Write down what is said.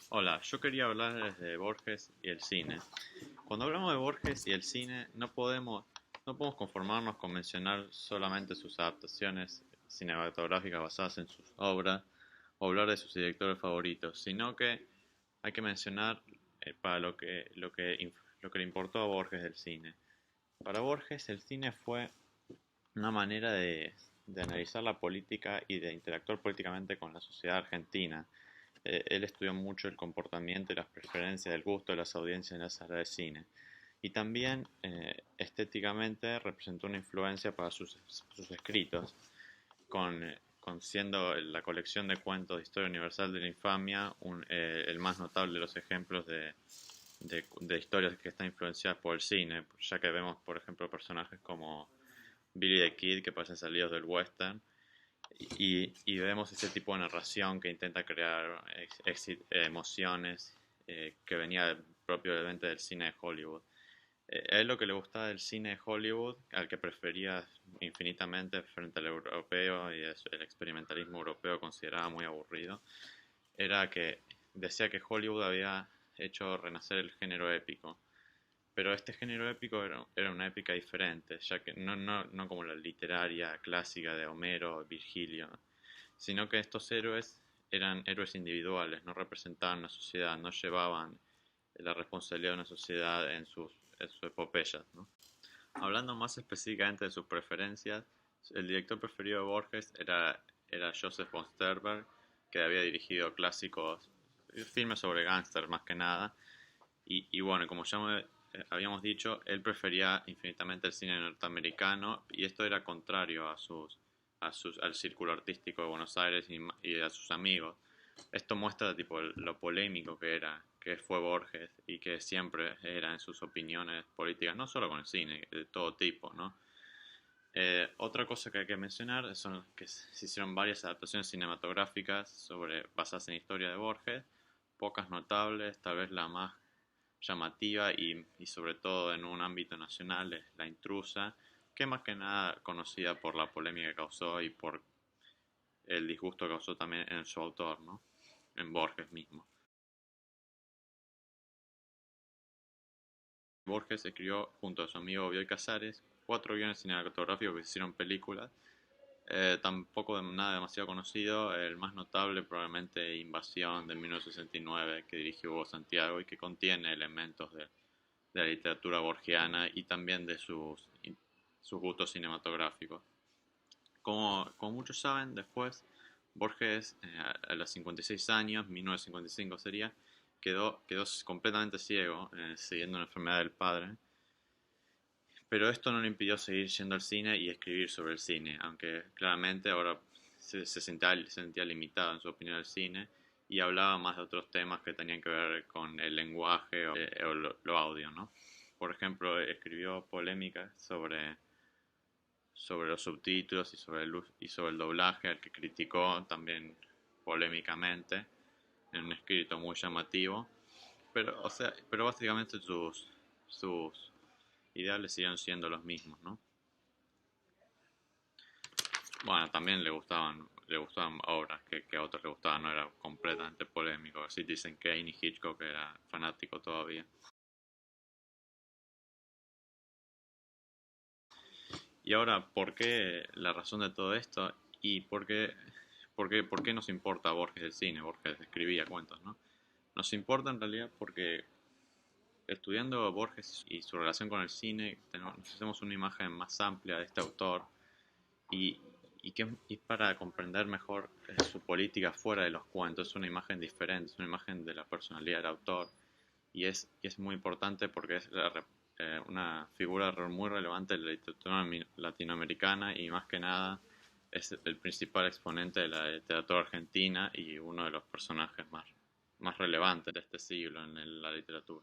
Hola, yo quería hablar de Borges y el cine. Cuando hablamos de Borges y el cine, no podemos conformarnos con mencionar solamente sus adaptaciones cinematográficas basadas en sus obras o hablar de sus directores favoritos, sino que hay que mencionar para lo que le importó a Borges del cine. Para Borges el cine fue una manera de analizar la política y de interactuar políticamente con la sociedad argentina. Él estudió mucho el comportamiento y las preferencias del gusto de las audiencias en la sala de cine. Y también estéticamente representó una influencia para sus escritos, con siendo la colección de cuentos de Historia Universal de la Infamia el más notable de los ejemplos de historias que están influenciadas por el cine, ya que vemos, por ejemplo, personajes como Billy the Kid que parecen salidos del western, y vemos ese tipo de narración que intenta crear emociones que venía propiamente del cine de Hollywood. A él lo que le gustaba del cine de Hollywood, al que prefería infinitamente frente al europeo y el experimentalismo europeo consideraba muy aburrido, era que decía que Hollywood había hecho renacer el género épico. Pero este género épico era una épica diferente, ya que no como la literaria clásica de Homero o Virgilio, sino que estos héroes eran héroes individuales, no representaban una sociedad, no llevaban la responsabilidad de una sociedad en sus epopeyas, ¿no? Hablando más específicamente de sus preferencias, el director preferido de Borges era Joseph von Sternberg, que había dirigido clásicos, filmes sobre gángster más que nada, y bueno, como ya habíamos dicho, él prefería infinitamente el cine norteamericano y esto era contrario al círculo artístico de Buenos Aires y a sus amigos. Esto muestra tipo lo polémico que fue Borges y que siempre era en sus opiniones políticas, no solo con el cine, de todo tipo, ¿no? Otra cosa que hay que mencionar son que se hicieron varias adaptaciones cinematográficas basadas en historia de Borges, pocas notables, tal vez la más llamativa y sobre todo en un ámbito nacional es La Intrusa, que más que nada conocida por la polémica que causó y por el disgusto que causó también en su autor, ¿no? En Borges mismo. Borges escribió junto a su amigo Bioy Casares 4 guiones cinematográficos que se hicieron películas. Tampoco nada demasiado conocido, el más notable probablemente Invasión de 1969 que dirigió Hugo Santiago y que contiene elementos de la literatura borgiana y también de sus gustos cinematográficos. Como muchos saben, después Borges, a los 56 años, 1955 sería, quedó completamente ciego, siguiendo una enfermedad del padre. Pero esto no le impidió seguir yendo al cine y escribir sobre el cine, aunque claramente ahora se sentía limitado en su opinión del cine y hablaba más de otros temas que tenían que ver con el lenguaje o lo audio, ¿no? Por ejemplo, escribió polémicas sobre los subtítulos y sobre el doblaje, al que criticó también polémicamente en un escrito muy llamativo. Pero, o sea, pero básicamente sus ideales siguen siendo los mismos, ¿no? Bueno, también le gustaban obras que a otros le gustaban, no era completamente polémico. Citizen Kane y Hitchcock era fanático todavía. Y ahora, ¿por qué la razón de todo esto? ¿Y por qué nos importa Borges del cine? Borges escribía cuentos, ¿no? Nos importa en realidad porque estudiando Borges y su relación con el cine, nos hacemos una imagen más amplia de este autor y, y para comprender mejor su política fuera de los cuentos. Es una imagen diferente, es una imagen de la personalidad del autor y es muy importante porque es una figura muy relevante de la literatura latinoamericana y más que nada es el principal exponente de la literatura argentina y uno de los personajes más relevantes de este siglo en la literatura.